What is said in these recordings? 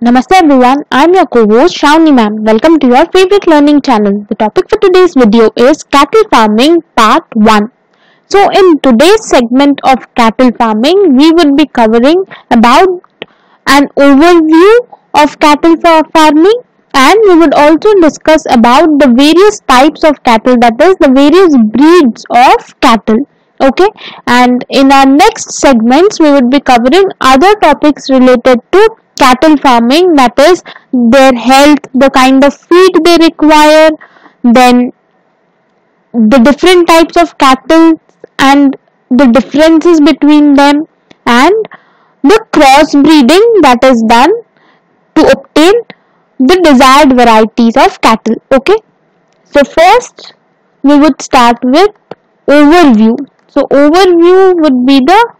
Namaste everyone, I'm your co-host Shravani ma'am. Welcome to your favorite learning channel. The topic for today's video is cattle farming part 1. So in today's segment of cattle farming, we would be covering about an overview of cattle farming, and we would also discuss about the various types of cattle, that is the various breeds of cattle. Okay, and in our next segments we would be covering other topics related to cattle farming, that is their health, the kind of feed they require, then the different types of cattle and the differences between them, and the crossbreeding that is done to obtain the desired varieties of cattle. Okay, so first we would start with overview. So overview would be the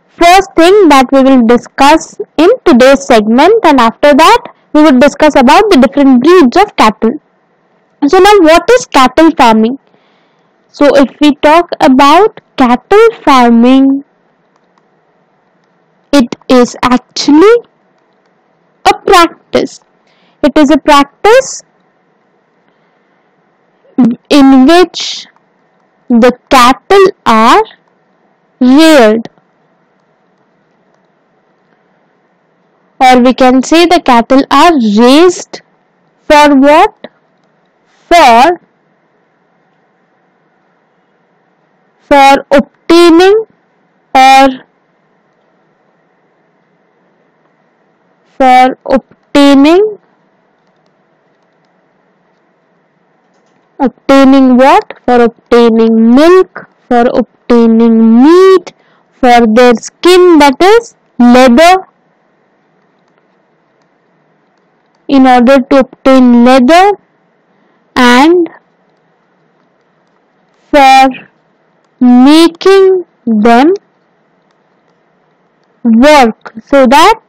first thing that we will discuss in today's segment, and after that we would discuss about the different breeds of cattle. So now, what is cattle farming? So if we talk about cattle farming, it is actually a practice. It is a practice in which the cattle are reared, or we can say the cattle are raised for what? For obtaining or for obtaining what? For obtaining milk, for obtaining meat, for their skin, that is leather. In order to obtain leather, and for making them work, so that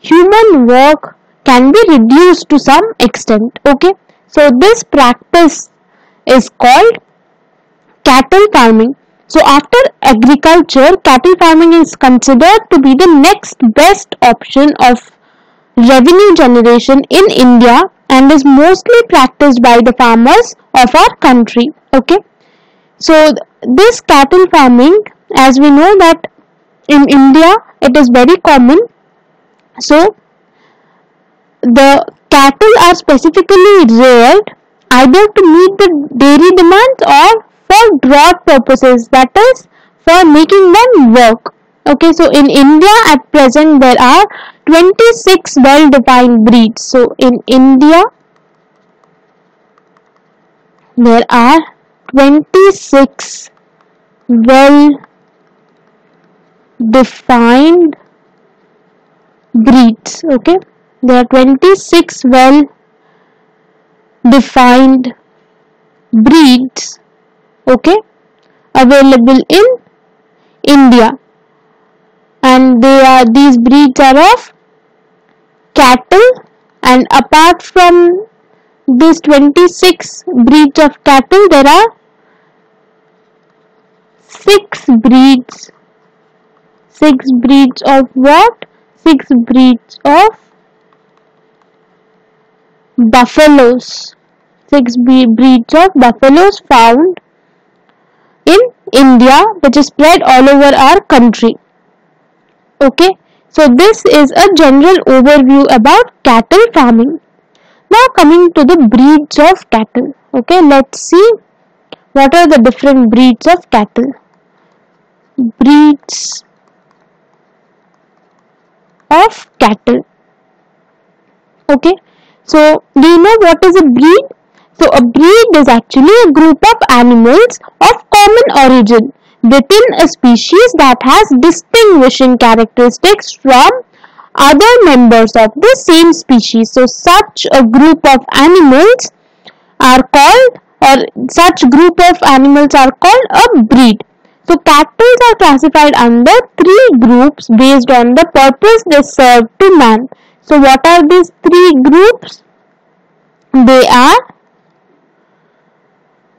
human work can be reduced to some extent. Okay, so this practice is called cattle farming. So after agriculture, cattle farming is considered to be the next best option of revenue generation in India, and is mostly practiced by the farmers of our country. Okay, so this cattle farming, as we know that in India it is very common. So the cattle are specifically reared either to meet the dairy demands or for draught purposes, that is for making them work. Okay, so in India at present there are 26 well-defined breeds. So in India there are 26 well-defined breeds. Okay, there are 26 well-defined breeds, okay, available in India, and these breeds are of cattle, and apart from these 26 breeds of cattle, there are 6 breeds. 6 breeds of what? 6 breeds of buffaloes. 6 breeds of buffaloes found in India, which is spread all over our country. Okay, so this is a general overview about cattle farming. Now coming to the breeds of cattle. Okay, let's see what are the different breeds of cattle. Breeds of cattle. Okay, so do you know what is a breed? So a breed is actually a group of animals of common origin within a species that has distinguishing characteristics from other members of the same species. So such a group of animals are called, or such group of animals are called a breed. So cattle are classified under 3 groups based on the purpose they serve to man. So what are these 3 groups? They are,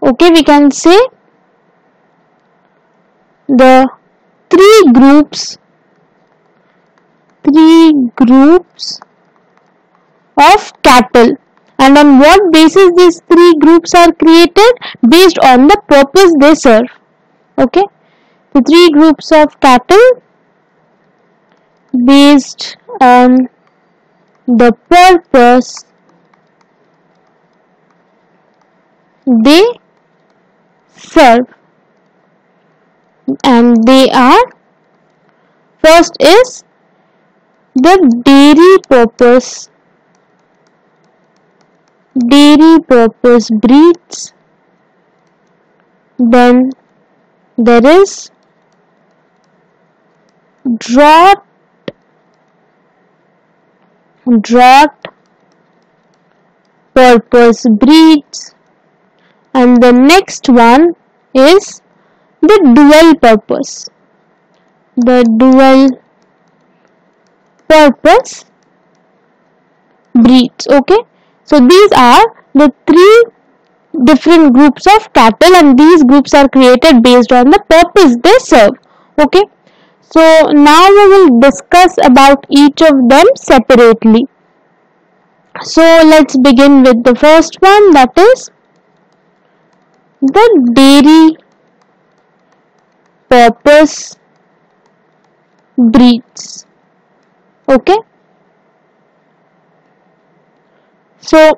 okay, we can say the three groups of cattle. And on what basis these three groups are created? Based on the purpose they serve. Okay, the three groups of cattle based on the purpose they serve, and they are, first is the dairy purpose breeds. Then there is draught purpose breeds, and the next one is the dual purpose breeds. Okay, so these are the three different groups of cattle, and these groups are created based on the purpose they serve. Okay, so now we will discuss about each of them separately. So let's begin with the first one, that is the dairy purpose breeds. Okay, so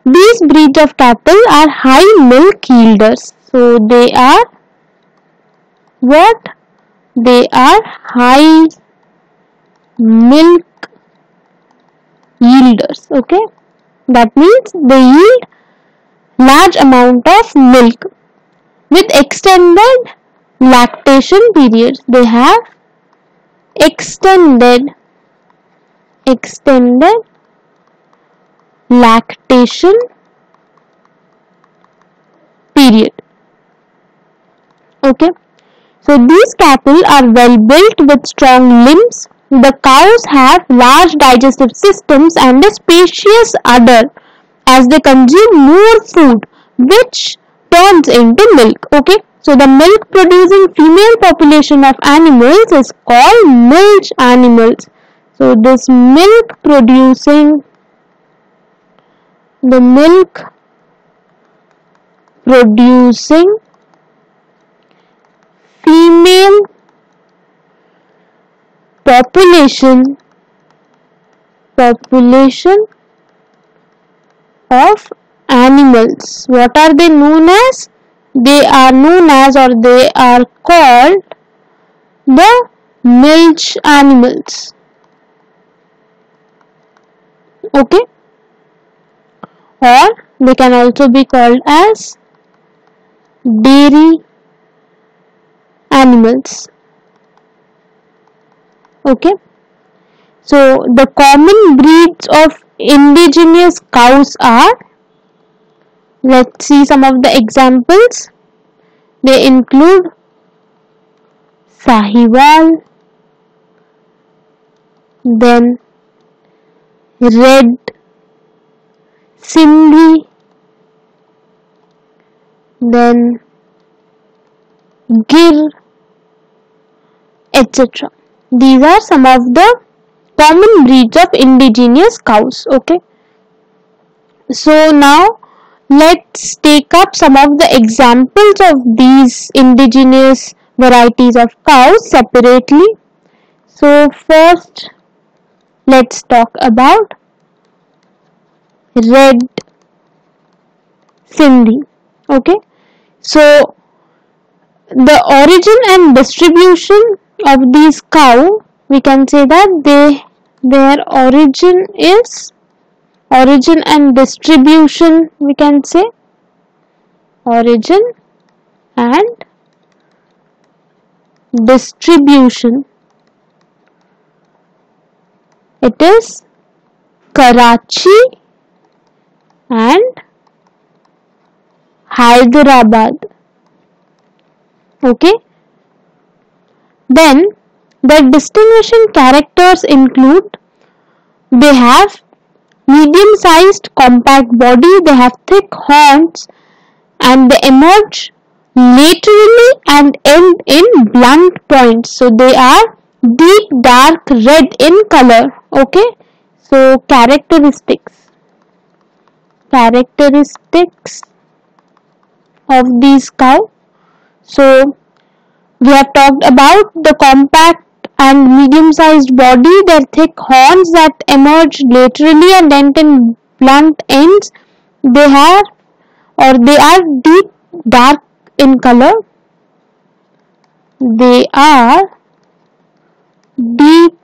these breeds of cattle are high milk yielders. So they are what? They are high milk yielders. Okay, that means they yield large amount of milk with extended lactation periods. They have extended lactation period. Okay, so these cattle are well built with strong limbs. The cows have large digestive systems and a spacious udder as they consume more food, which turns into milk. Okay, so the milk producing female population of animals is called milch animals. So this milk producing female population of animals. What are they known as? They are known as, or they are called, the milch animals. Okay, or they can also be called as dairy animals. Okay, so the common breeds of indigenous cows are, let's see some of the examples. They include Sahiwal, then Red Sindhi, then Gir, etc. These are some of the common breeds of indigenous cows. Okay, so now let's take up some of the examples of these indigenous varieties of cows separately. So first, let's talk about Red Sindhi. Okay, so the origin and distribution of these cow, we can say that their origin and distribution, we can say origin and distribution. It is Karachi and Hyderabad. Okay, then the distinguishing characters include, they have medium-sized compact body, they have thick horns, and they emerge laterally and end in blunt points. So they are deep dark red in color. Okay, so characteristics of these cow. So we have talked about the compact and medium-sized body, their thick horns that emerge laterally and end in blunt ends. They are deep dark in color. They are deep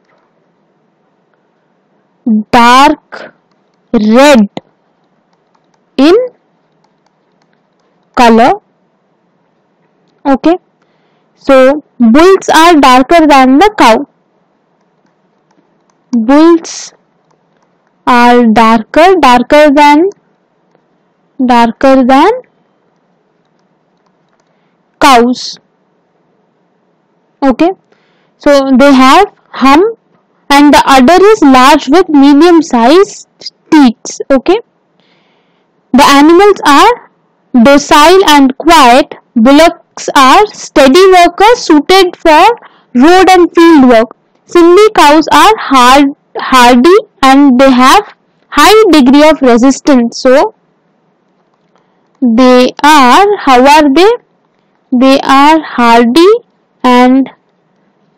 dark red in color. Okay. So bulls are darker than the cow. Bulls are darker than cows. Okay. So they have hump and the udder is large with medium sized teats. Okay. The animals are docile and quiet. Bullocks are steady workers suited for road and field work. Sindhi cows are hardy and they have high degree of resistance. So how are they? They are hardy and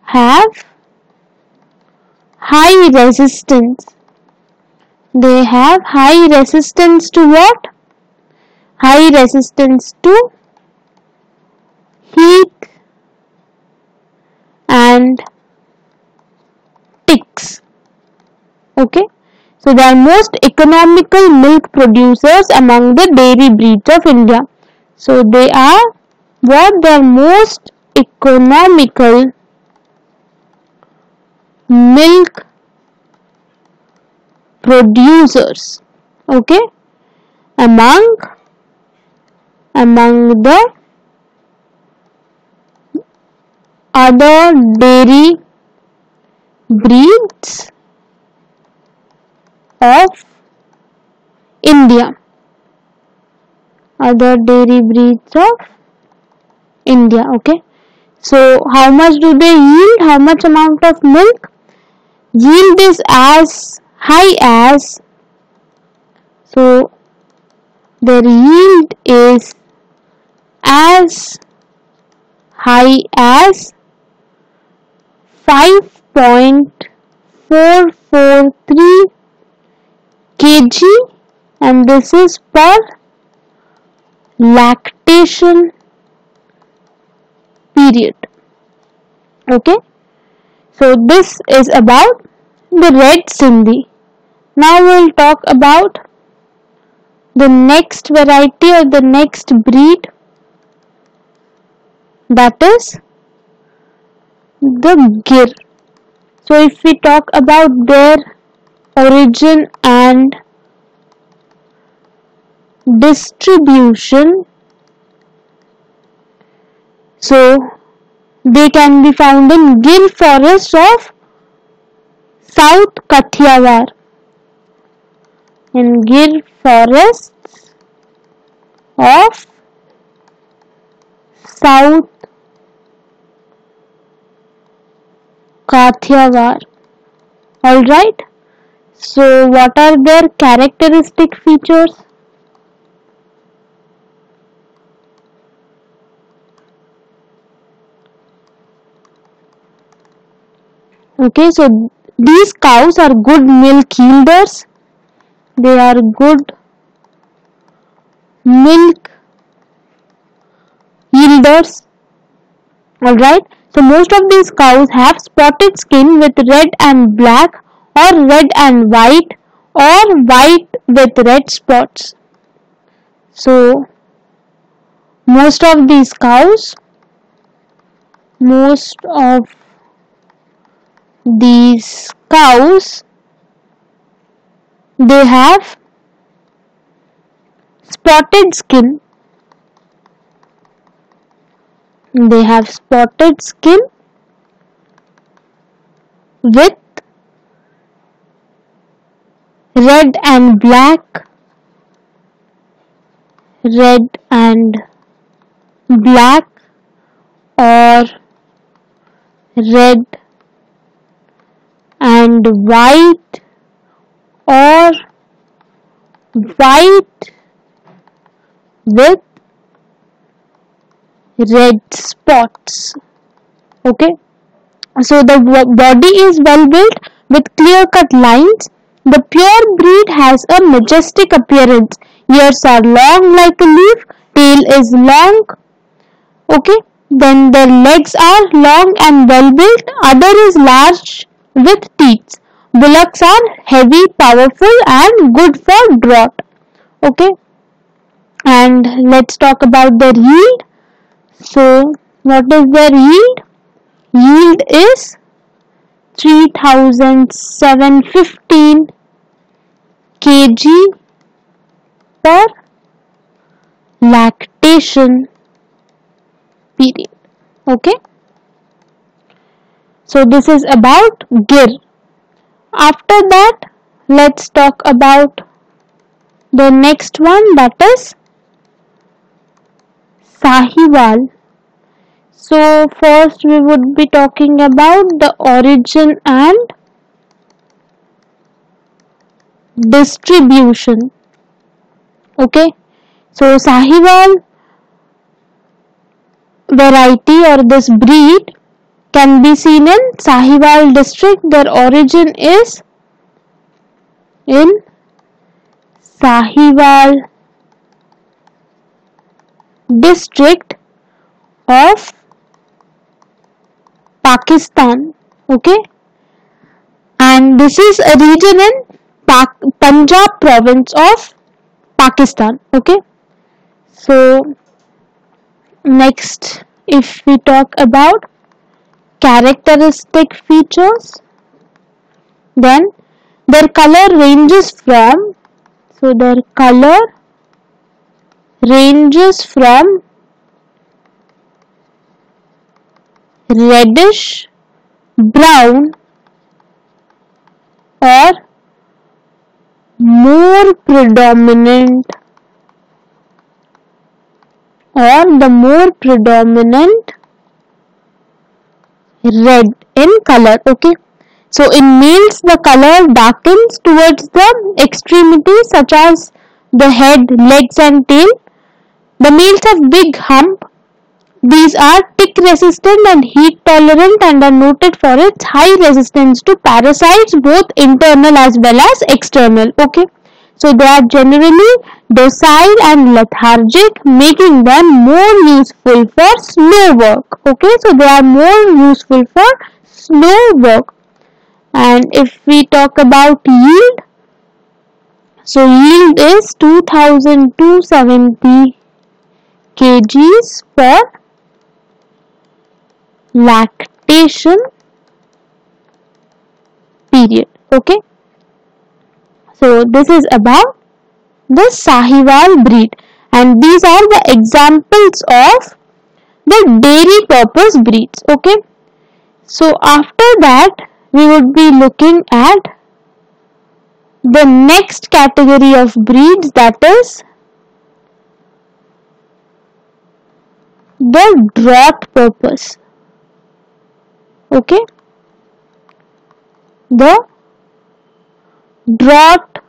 have high resistance. They have high resistance to what? High resistance to heat and ticks. Okay. So they are most economical milk producers among the dairy breeds of India. So they are what? They are most economical milk producers. Okay. Among the other dairy breeds of India. Other dairy breeds of India. Okay. So how much do they yield? How much amount of milk? Yield is as high as, so their yield is as high as 5.443 kg, and this is per lactation period. Okay. So this is about the red Sindhi. Now we will talk about the next variety or the next breed, that is the Gir. So if we talk about their origin and distribution, so they can be found in Gir forests of South Kathiawar. In Gir forests of South Kathiawar. Alright. So what are their characteristic features? Okay, so these cows are good milk yielders. They are good milk yielders. Alright. So most of these cows have spotted skin with red and black, or red and white, or white with red spots. So most of these cows they have spotted skin. They have spotted skin with red and black, or red and white or white with red spots. Okay, so the body is well built with clear cut lines. The pure breed has a majestic appearance. Ears are long like a leaf, tail is long. Okay, then their legs are long and well built, other is large with teeth. Bullocks are heavy, powerful and good for draught. Okay, and let's talk about their yield. So what is their yield? Yield is 3715 kg per lactation period. Okay, so this is about Gir. After that, let's talk about the next one, that is Sahiwal. So first we would be talking about the origin and distribution. Okay, so Sahiwal variety or this breed can be seen in Sahiwal district. Their origin is in Sahiwal district of Pakistan. Okay, and this is a region in Punjab province of Pakistan. Okay, so next, if we talk about characteristic features, then their color ranges from reddish brown or more predominant red in color. Okay, so in males the color darkens towards the extremities such as the head, legs and tail. The males have big hump. These are tick resistant and heat tolerant and are noted for its high resistance to parasites, both internal as well as external. Okay, so they are generally docile and lethargic, making them more useful for slow work. Okay, so they are more useful for slow work. And if we talk about yield, so yield is 2270 kgs per lactation period. Okay, so this is about the Sahiwal breed, and these are the examples of the dairy purpose breeds. Okay, so after that we would be looking at the next category of breeds, that is the draught purpose. Okay, the draught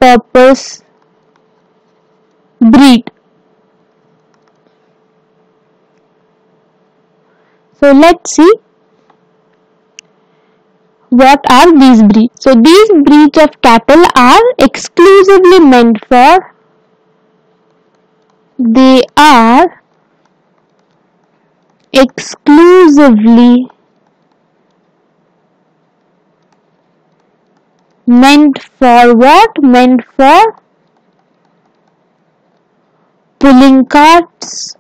purpose breed. So let's see what are these breeds. So these breeds of cattle are exclusively meant for what? Meant for pulling carts,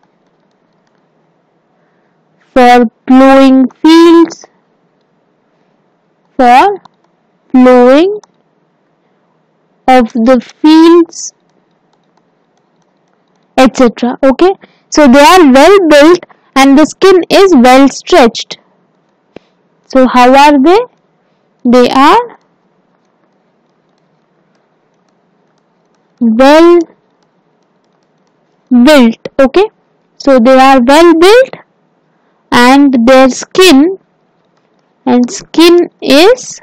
for plowing fields, for plowing of the fields, etc. Okay, so they are well built and the skin is well stretched. So how are they? They are well built. Okay, so they are well built and their skin and skin is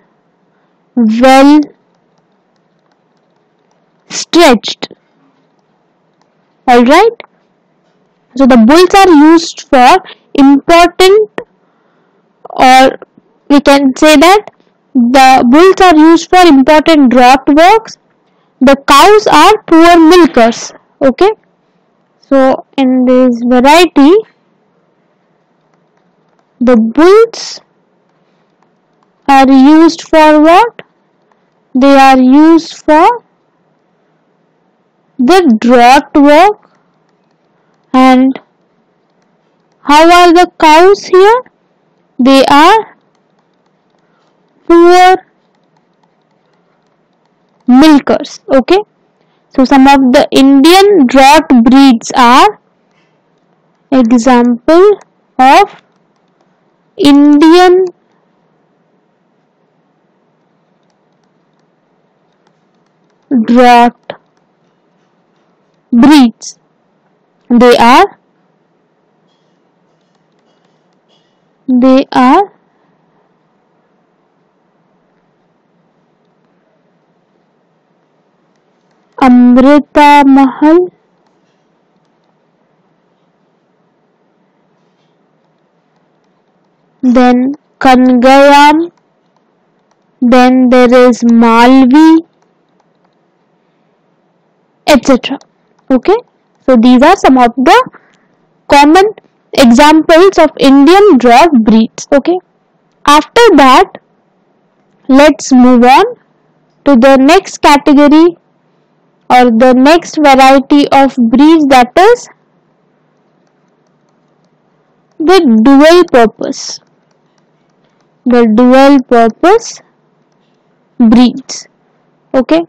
well stretched. Alright. So the bulls are used for important, or we can say that the bulls are used for important draught works. The cows are poor milkers. Okay. So in this variety, the bulls are used for what? They are used for the draught work. And how are the cows here? They are poor milkers. Okay. So some of the Indian draught breeds are example of Indian draught breeds. They are Amrita Mahal, then Kangayam, then there is Malvi, etc. Okay, so these are some of the common examples of Indian draught breeds. Okay, after that, let's move on to the next category or the next variety of breeds, that is the dual purpose. The dual purpose breeds. Okay.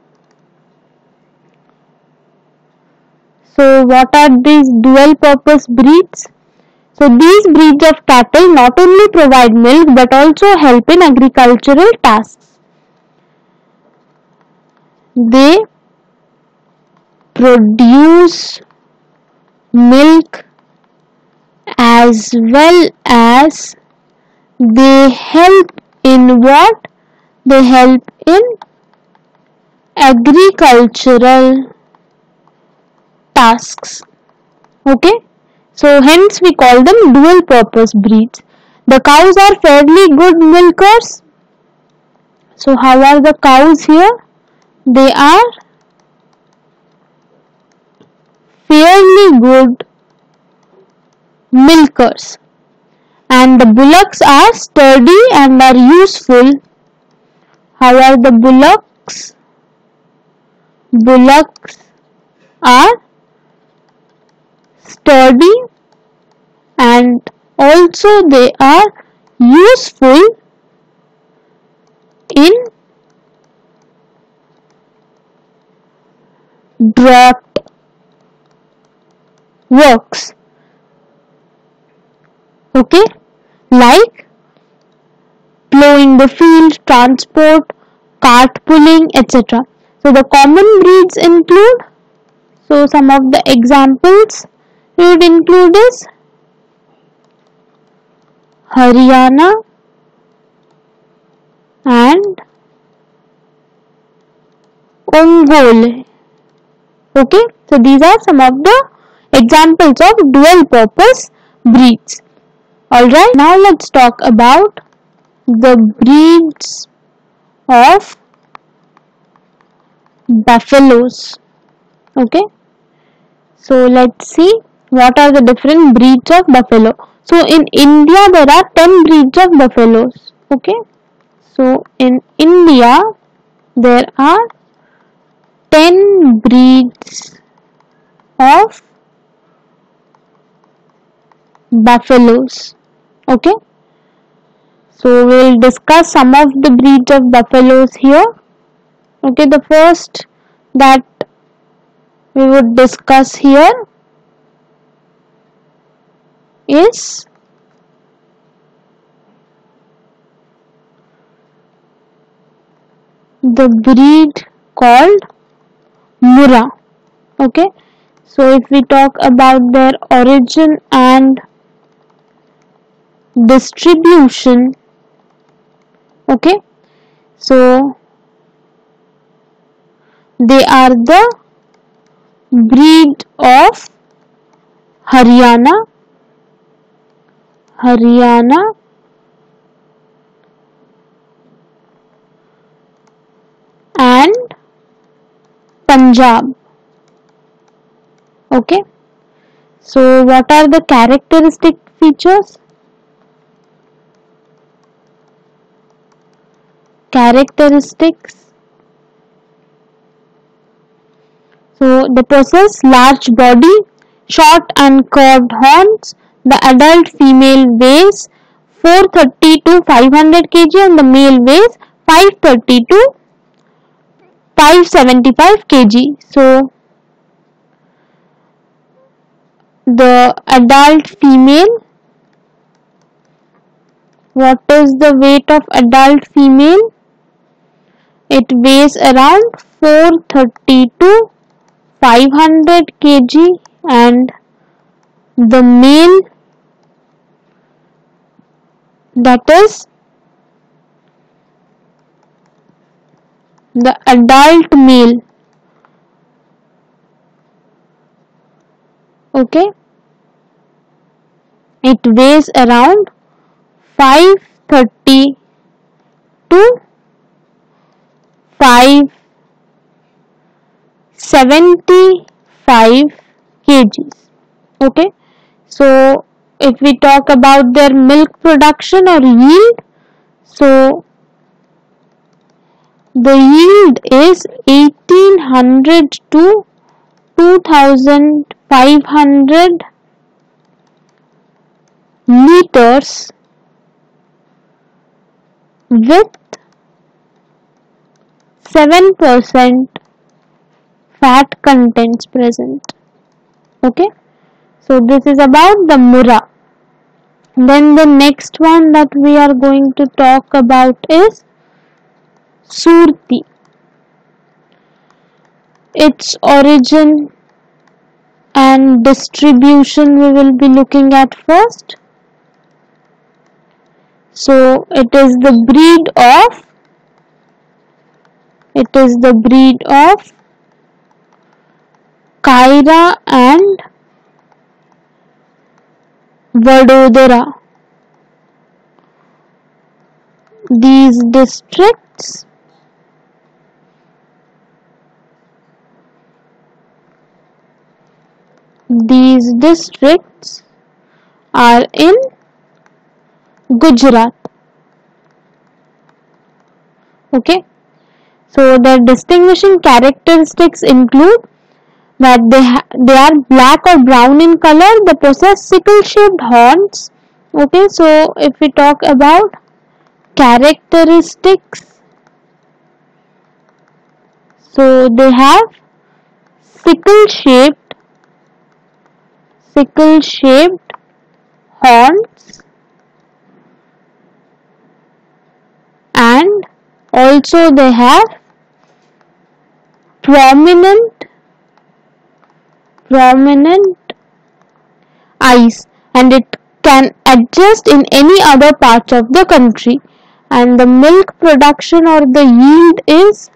So what are these dual purpose breeds? So these breeds of cattle not only provide milk but also help in agricultural tasks. They produce milk as well as they help in what? They help in agricultural tasks. Okay, so hence we call them dual purpose breeds. The cows are fairly good milkers. So how are the cows here? They are fairly good milkers, and the bullocks are sturdy and are useful. How are the bullocks? Bullocks are sturdy and also they are useful in draught works. Okay, like plowing the field, transport, cart pulling, etc. So the common breeds include, so some of the examples we would include is Haryana and Ongole. Okay, so these are some of the examples of dual purpose breeds. Alright, now let's talk about the breeds of buffaloes. Okay, so let's see what are the different breeds of buffalo. So in India there are 10 breeds of buffaloes. Okay, so in India there are 10 breeds of buffaloes. Okay, so we will discuss some of the breeds of buffaloes here. Okay, the first that we would discuss here is the breed called Murrah. Okay, so if we talk about their origin and distribution, Okay, so they are the breed of Haryana, and Punjab. Okay, so what are the characteristic features? Characteristics. So they possess large body, short and curved horns. The adult female weighs 430 to 500 kg and the male weighs 530 to 575 kg. So the adult female, what is the weight of adult female? It weighs around 430 to 500 kg and the male, that is the adult male, okay, it weighs around 530 to 575 kgs. Okay, so if we talk about their milk production or yield, so the yield is 1800 to 2500 liters with 7% fat contents present. Okay, so this is about the Murrah. Then the next one that we are going to talk about is Surti. Its origin and distribution we will be looking at first. So it is the breed of Kaira and Vadodara. These districts are in Gujarat. Okay, so their distinguishing characteristics include that they are black or brown in color. They possess sickle-shaped horns. Okay, so if we talk about characteristics, so they have sickle-shaped horns and also they have prominent eyes, and it can adjust in any other parts of the country, and the milk production or the yield is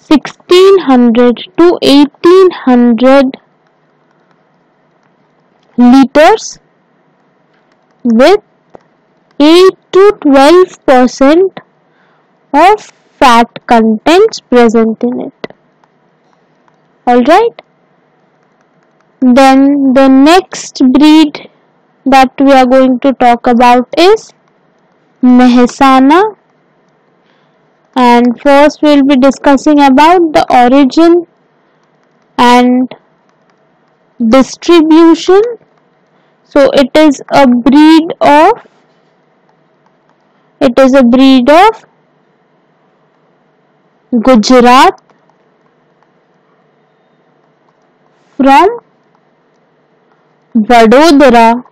1600 to 1800 liters with 8 to 12% of fat contents present in it. Alright. Then the next breed that we are going to talk about is Mehsana. And first we will be discussing about the origin and distribution. So it is a breed of Gujarat from Vadodara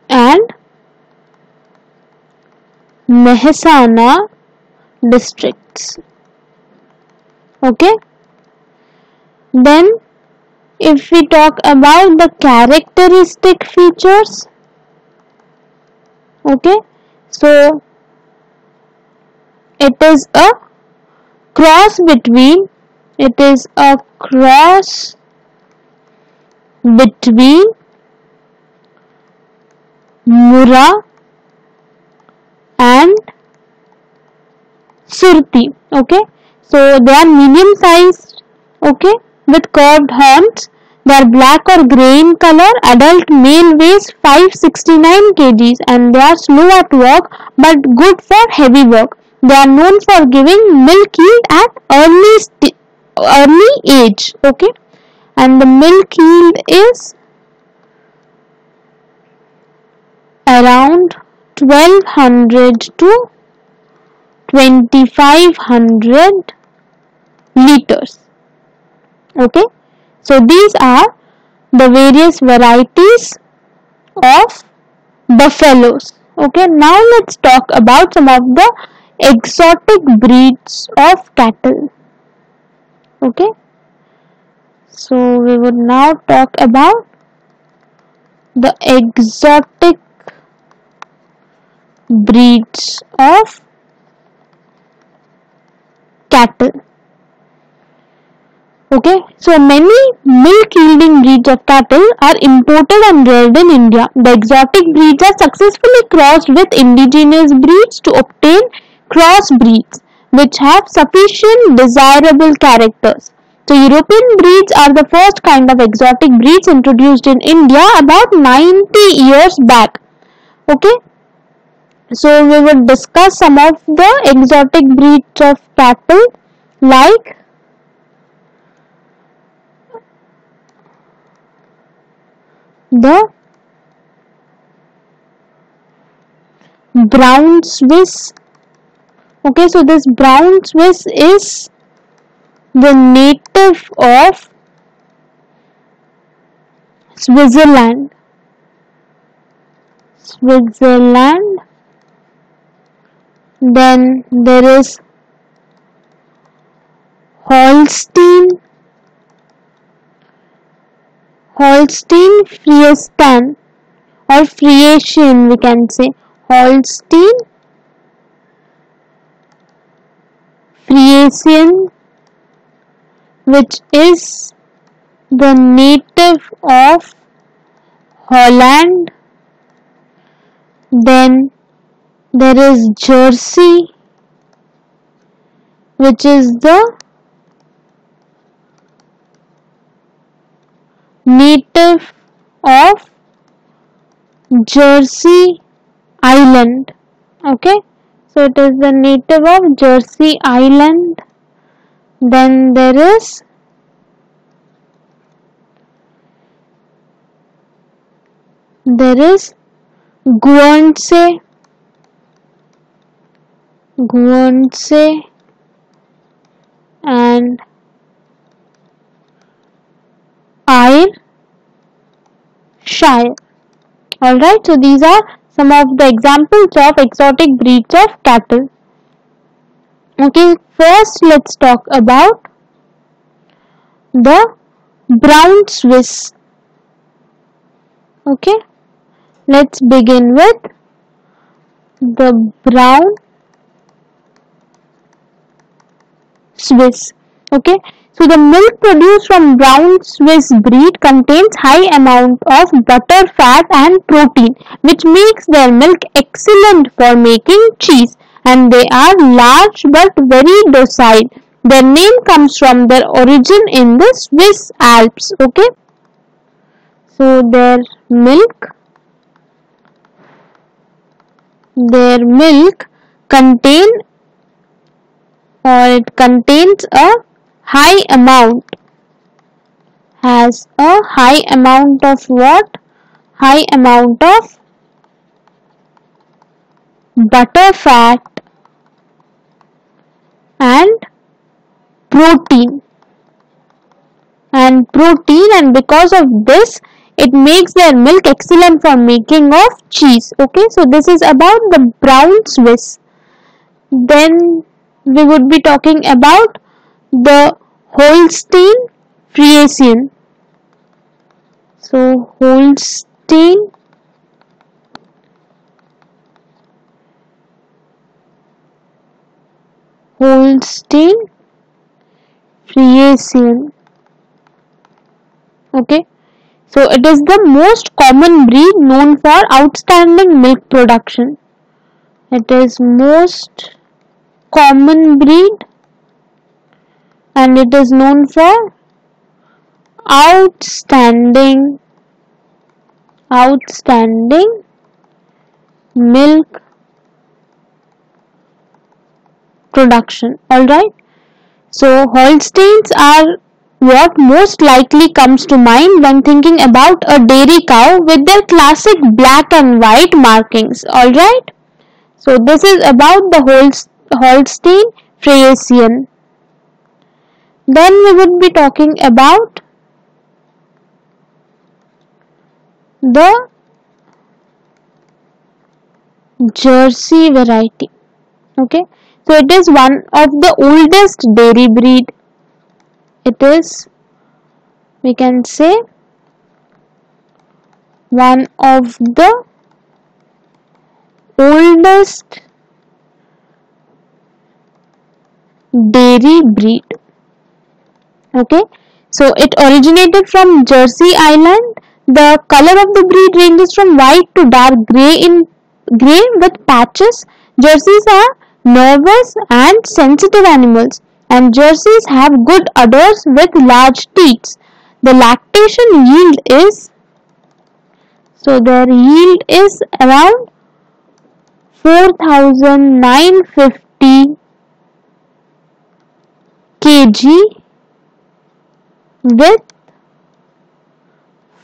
and Mehsana districts. Okay, then if we talk about the characteristic features, okay, so it is a cross between Murra and Surti. Okay, so they are medium sized, okay, with curved horns. They are black or grey in color. Adult male weighs 569 kgs and they are slow at work but good for heavy work. They are known for giving milk yield at early age, okay, and the milk yield is around 1200 to 2500 liters. Okay, so these are the various varieties of buffaloes. Okay, now let's talk about some of the exotic breeds of cattle. Okay, so we would now talk about the exotic breeds of cattle. Okay, so many milk yielding breeds of cattle are imported and reared in India. The exotic breeds are successfully crossed with indigenous breeds to obtain cross breeds which have sufficient desirable characters. So European breeds are the first kind of exotic breeds introduced in India about 90 years back. Okay, so we will discuss some of the exotic breeds of cattle like the brown Swiss. Okay, so this brown Swiss is the native of Switzerland. Then there is Holstein Friesian or Friesian, we can say Holstein Friesian, which is the native of Holland. Then there is Jersey, which is the native of Jersey Island. Okay, so it is the native of Jersey Island. Then there is Guernsey and Ayrshire. Alright, so these are some of the examples of exotic breeds of cattle. Okay, first let's talk about the brown Swiss. Okay, let's begin with the brown Swiss. Okay, so the milk produced from brown Swiss breed contains high amount of butter, fat and protein, which makes their milk excellent for making cheese, and they are large but very docile. Their name comes from their origin in the Swiss Alps. Okay, so their milk contains a high amount of what? High amount of butter, fat and protein, and because of this it makes their milk excellent for making of cheese. Okay, so this is about the brown Swiss. Then we would be talking about the Holstein Friesian. So Holstein, Friesian. Okay, so it is the most common breed known for outstanding milk production. It is most common breed and it is known for outstanding milk production. Alright, so Holsteins are what most likely comes to mind when thinking about a dairy cow with their classic black and white markings. Alright, so this is about the Holstein Friesian. Then we would be talking about the Jersey variety. Okay, so it is one of the oldest dairy breed. It is, we can say, one of the oldest dairy breed. Okay, so it originated from Jersey Island. The color of the breed ranges from white to dark grey with patches. Jerseys are nervous and sensitive animals, and Jerseys have good udders with large teats. The lactation yield is, so their yield is around 4,950 kg with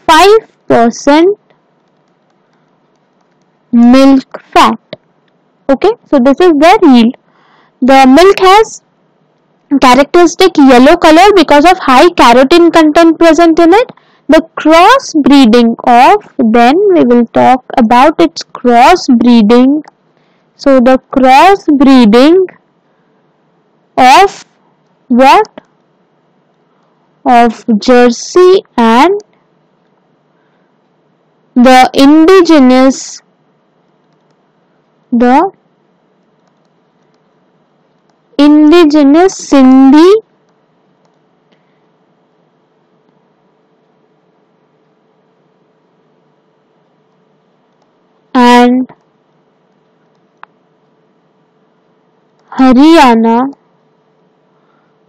5% milk fat. Okay, so this is their yield. The milk has characteristic yellow color because of high carotene content present in it. The cross breeding of, then we will talk about its cross breeding. So the cross breeding of what? Of Jersey and the indigenous Sindhi and Haryana,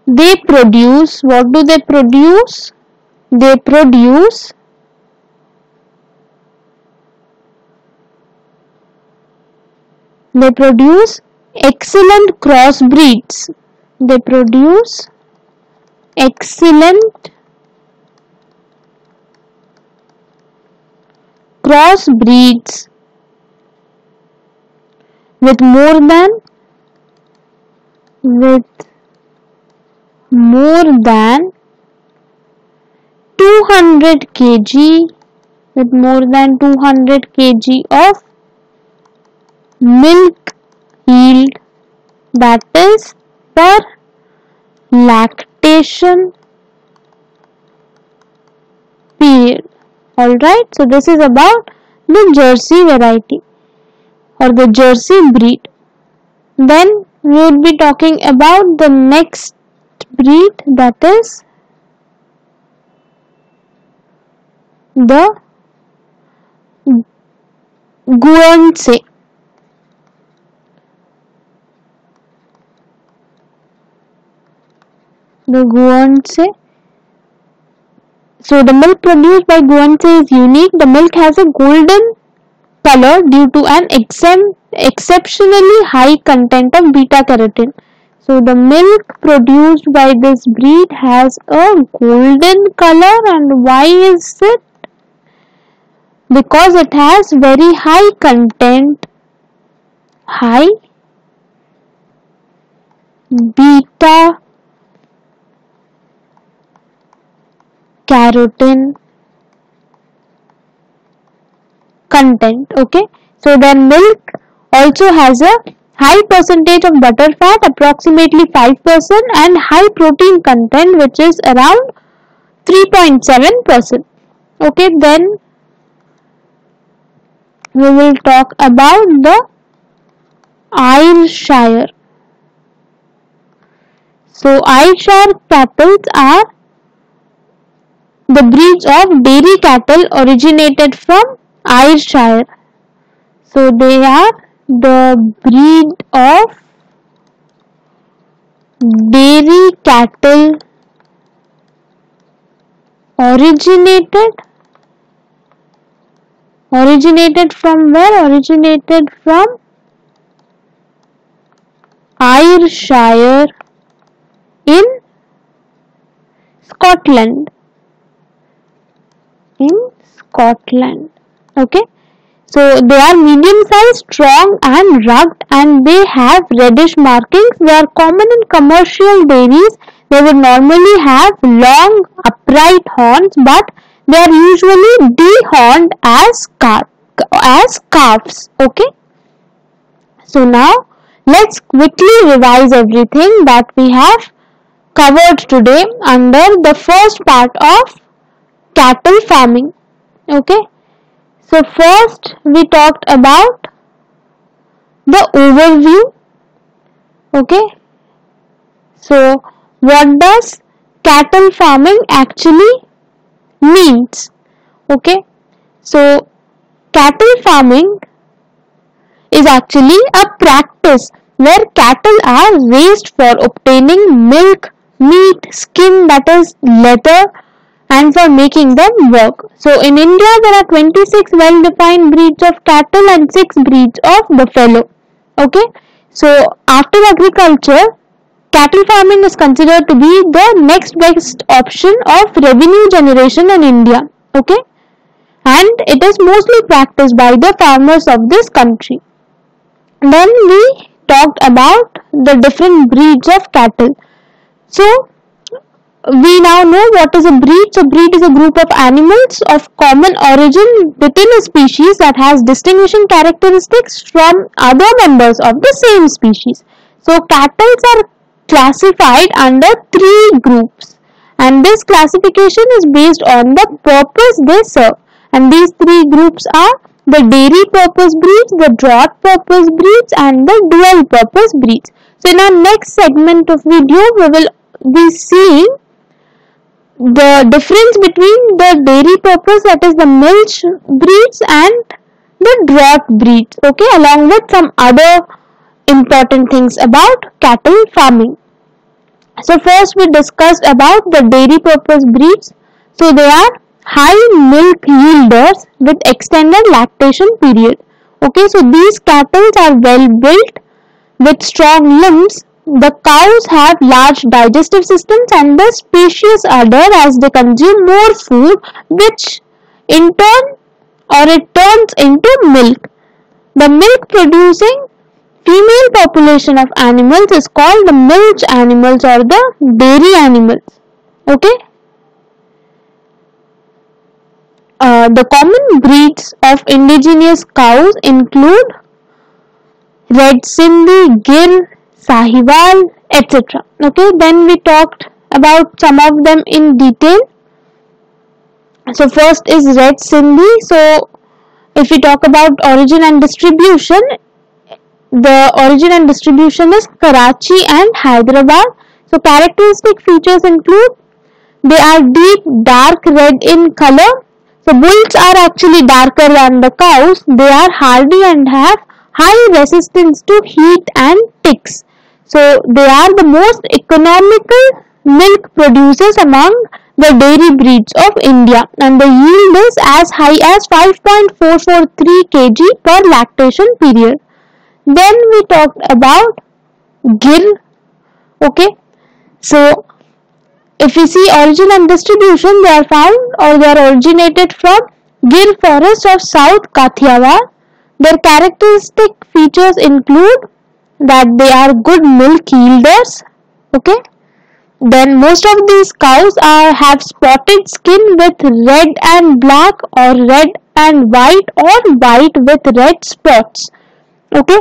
they produce, what do they produce? They produce excellent crossbreeds. They produce excellent crossbreeds with more than 200 kg of milk yield, that is per lactation period. Alright, so this is about the Jersey variety or the Jersey breed. Then we will be talking about the next breed, that is the Guernsey. The Guernsey. So the milk produced by Guernsey is unique. The milk has a golden color due to an exceptionally high content of beta carotene. So the milk produced by this breed has a golden color, and why is it? Because it has very high content, high beta carotene content. Okay, so their milk also has a high percentage of butter fat, approximately 5%, and high protein content, which is around 3.7%. Okay, then we will talk about the Ayrshire. So Ayrshire cattle are the breeds of dairy cattle originated from Ayrshire. So they are the breed of dairy cattle originated from where? Originated from Ayrshire in Scotland. Okay. So they are medium sized, strong and rugged, and they have reddish markings. They are common in commercial dairies. They would normally have long upright horns, but they are usually dehorned as calves. Okay. So now let's quickly revise everything that we have covered today under the first part of cattle farming. Okay. So first we talked about the overview. Okay. So what does cattle farming actually means? Okay. So cattle farming is actually a practice where cattle are raised for obtaining milk, meat, skin, that is leather, and for making them work. So in India there are 26 well-defined breeds of cattle and 6 breeds of buffalo. Okay. So after agriculture, cattle farming is considered to be the next best option of revenue generation in India. Okay. And it is mostly practiced by the farmers of this country. Then we talked about the different breeds of cattle. So we now know what is a breed. So breed is a group of animals of common origin within a species that has distinguishing characteristics from other members of the same species. So cattle are classified under 3 groups, and this classification is based on the purpose they serve. And these 3 groups are the dairy purpose breeds, the draught purpose breeds, and the dual purpose breeds. So in our next segment of video, we will be seeing the difference between the dairy purpose, that is the milch breeds, and the draught breeds. Okay, along with some other important things about cattle farming. So first we discussed about the dairy purpose breeds. So they are high milk yielders with extended lactation period. Okay, so these cattle are well built with strong limbs. The cows have large digestive systems and the spacious udder as they consume more food, which in turn it turns into milk. The milk producing female population of animals is called the milch animals or the dairy animals. Okay. The common breeds of indigenous cows include Red Sindhi, Gir, Sahiwal, etc. Okay, then we talked about some of them in detail. So first is Red Sindhi. So if we talk about origin and distribution, the origin and distribution is Karachi and Hyderabad. So characteristic features include they are deep dark red in color. So bulls are actually darker than the cows. They are hardy and have high resistance to heat and ticks. So they are the most economical milk producers among the dairy breeds of India, and the yield is as high as 5.443 kg per lactation period. Then we talked about Gir. Okay, so if we see origin and distribution, they are found or they are originated from Gir forest of South Kathiawar. Their characteristic features include that they are good milk yielders. Okay. Then most of these cows have spotted skin with red and black or red and white or white with red spots. Okay.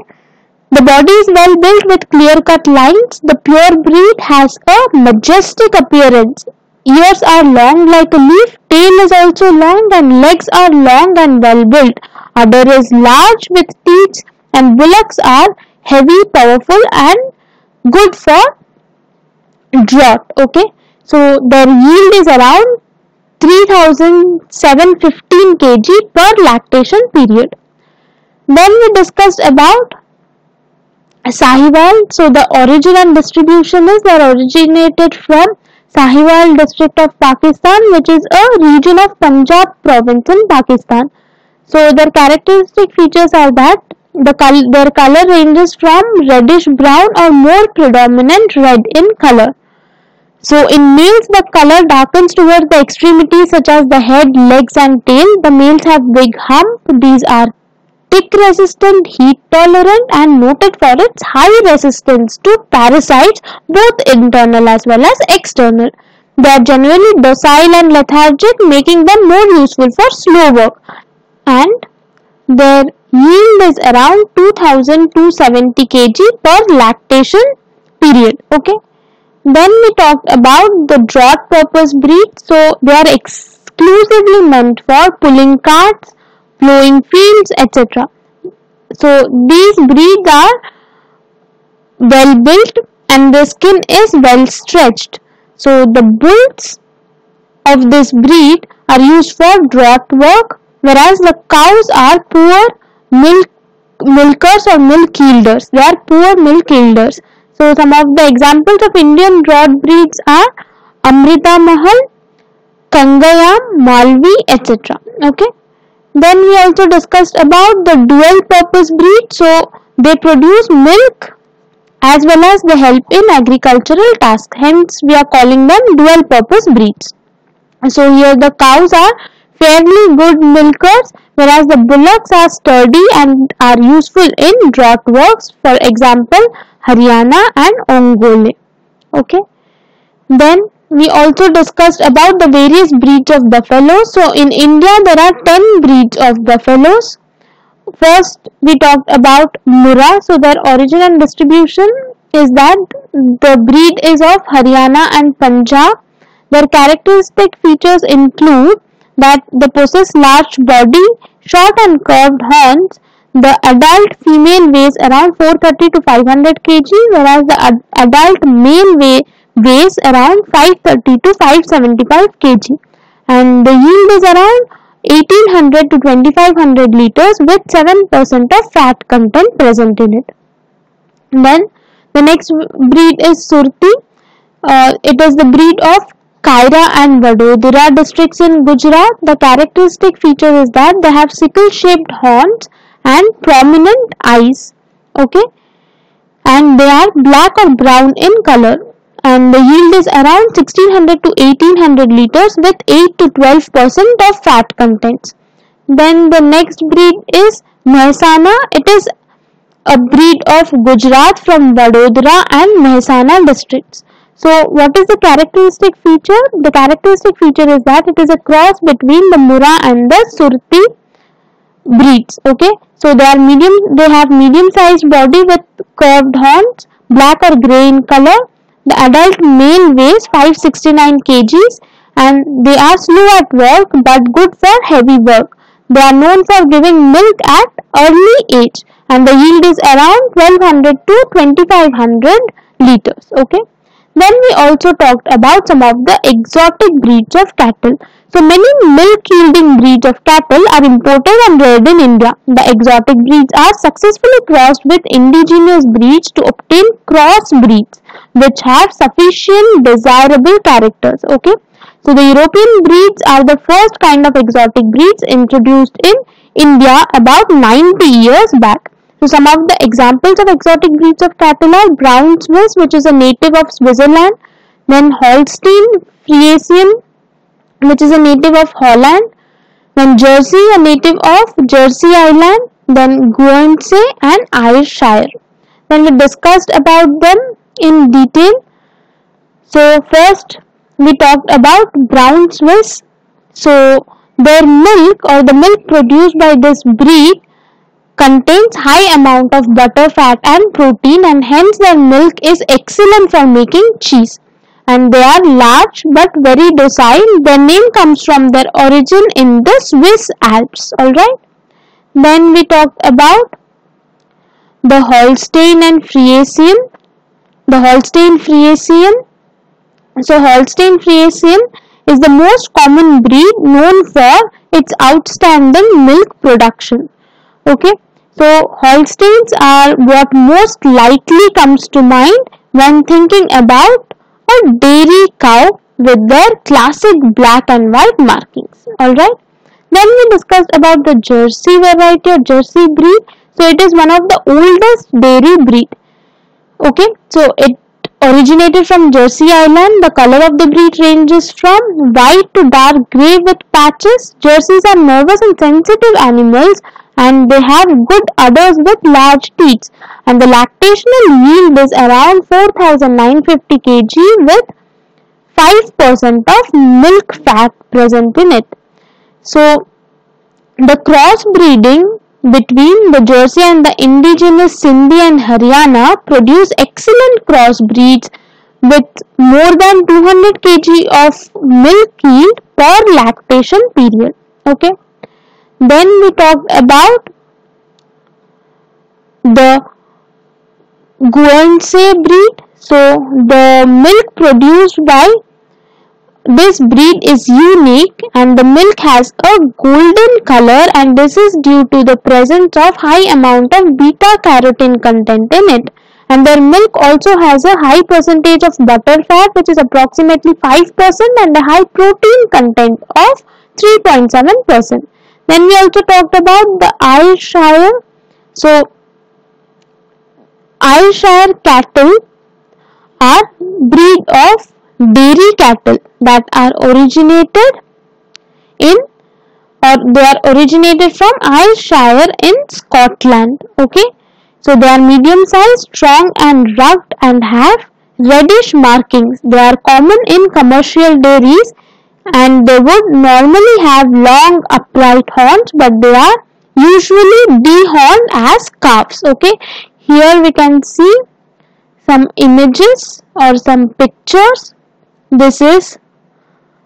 The body is well built with clear-cut lines. The pure breed has a majestic appearance. ears are long like a leaf, tail is also long, and legs are long and well built. Udder is large with teeth, and bullocks are heavy, powerful, and good for draught. Okay, so their yield is around 3715 kg per lactation period. Then we discussed about Sahiwal. So the origin and distribution is they originated from Sahiwal district of Pakistan, which is a region of Punjab province in Pakistan. So their characteristic features are that their color ranges from reddish brown or more predominant red in color. So in males, the color darkens towards the extremities such as the head, legs and tail. The males have big hump. These are tick resistant, heat tolerant and noted for its high resistance to parasites, both internal as well as external. They are generally docile and lethargic, making them more useful for slow work, and their yield is around 2270 kg per lactation period. Okay. Then we talked about the draught purpose breed. So they are exclusively meant for pulling carts, plowing fields, etc. So these breeds are well built and the skin is well stretched. So the bulls of this breed are used for draught work, whereas the cows are poor milkers or milk yielders. They are poor milk yielders. So some of the examples of Indian draught breeds are Amrita Mahal, Kangayam, Malvi, etc. Okay. Then we also discussed about the dual purpose breed. So they produce milk as well as they help in agricultural tasks. Hence we are calling them dual purpose breeds. So here the cows are fairly good milkers, whereas the bullocks are sturdy and are useful in draught works. For example, Haryana and Ongole. Okay. Then we also discussed about the various breeds of buffaloes. So in India there are 10 breeds of buffaloes. First we talked about Murrah. So their origin and distribution is that the breed is of Haryana and Punjab. Their characteristic features include that they possess large body, short and curved horns. The adult female weighs around 430 to 500 kg, whereas the adult male weighs around 530 to 575 kg, and the yield is around 1800 to 2500 liters with 7% of fat content present in it. Then the next breed is Surti. It is the breed of Kaira and Vadodara districts in Gujarat. The characteristic feature is that they have sickle-shaped horns and prominent eyes. Okay, and they are black or brown in color, and the yield is around 1600 to 1800 liters with 8 to 12% of fat contents. Then the next breed is Mehsana. It is a breed of Gujarat from Vadodara and Mehsana districts. So what is the characteristic feature? The characteristic feature is that it is a cross between the Murrah and the Surti breeds. Okay, so they have medium sized body with curved horns, black or grey in color. The adult male weighs 569 kgs and they are slow at work but good for heavy work. They are known for giving milk at early age and the yield is around 1200 to 2500 liters. Okay. Then we also talked about some of the exotic breeds of cattle. So many milk yielding breeds of cattle are imported and reared in India. The exotic breeds are successfully crossed with indigenous breeds to obtain cross breeds which have sufficient desirable characters. Okay. So the European breeds are the first kind of exotic breeds introduced in India about 90 years back. So some of the examples of exotic breeds of cattle are Brown Swiss, which is a native of Switzerland, then Holstein Friesian, which is a native of Holland, then Jersey, a native of Jersey Island, then Guernsey and Ayrshire. Then we discussed about them in detail. So first we talked about Brown Swiss. So their milk or the milk produced by this breed contains high amount of butter, fat and protein, and hence their milk is excellent for making cheese. and they are large but very docile. Their name comes from their origin in the Swiss Alps. Alright. Then we talked about the Holstein and Friesian. The Holstein Friesian. So Holstein Friesian is the most common breed known for its outstanding milk production. Okay. So Holsteins are what most likely comes to mind when thinking about a dairy cow with their classic black and white markings. Alright. Then we discussed about the Jersey variety or Jersey breed. So it is one of the oldest dairy breed. Okay. So it originated from Jersey Island. The color of the breed ranges from white to dark grey with patches. Jerseys are nervous and sensitive animals, and they have good udders with large teats, and the lactational yield is around 4950 kg with 5% of milk fat present in it. So the crossbreeding between the Jersey and the indigenous Sindhi and Haryana produce excellent crossbreeds with more than 200 kg of milk yield per lactation period. Okay. Then we talked about the Guernsey breed. So the milk produced by this breed is unique, and the milk has a golden color, and this is due to the presence of high amount of beta carotene content in it. And their milk also has a high percentage of butter fat, which is approximately 5%, and a high protein content of 3.7%. Then we also talked about the Ayrshire. So Ayrshire cattle are breed of dairy cattle that are originated from Ayrshire in Scotland. Okay. So they are medium sized, strong and rugged and have reddish markings. They are common in commercial dairies, and they would normally have long upright horns, but they are usually dehorned as calves. Okay. Here we can see some images or some pictures. This is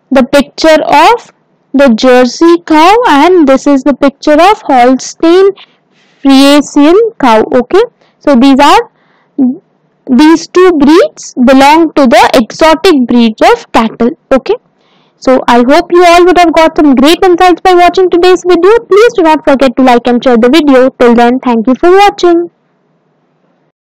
the picture of the Jersey cow, and this is the picture of Holstein Friesian cow. Okay. So these two breeds belong to the exotic breeds of cattle. Okay. So I hope you all would have got some great insights by watching today's video. Please do not forget to like and share the video. Till then, thank you for watching.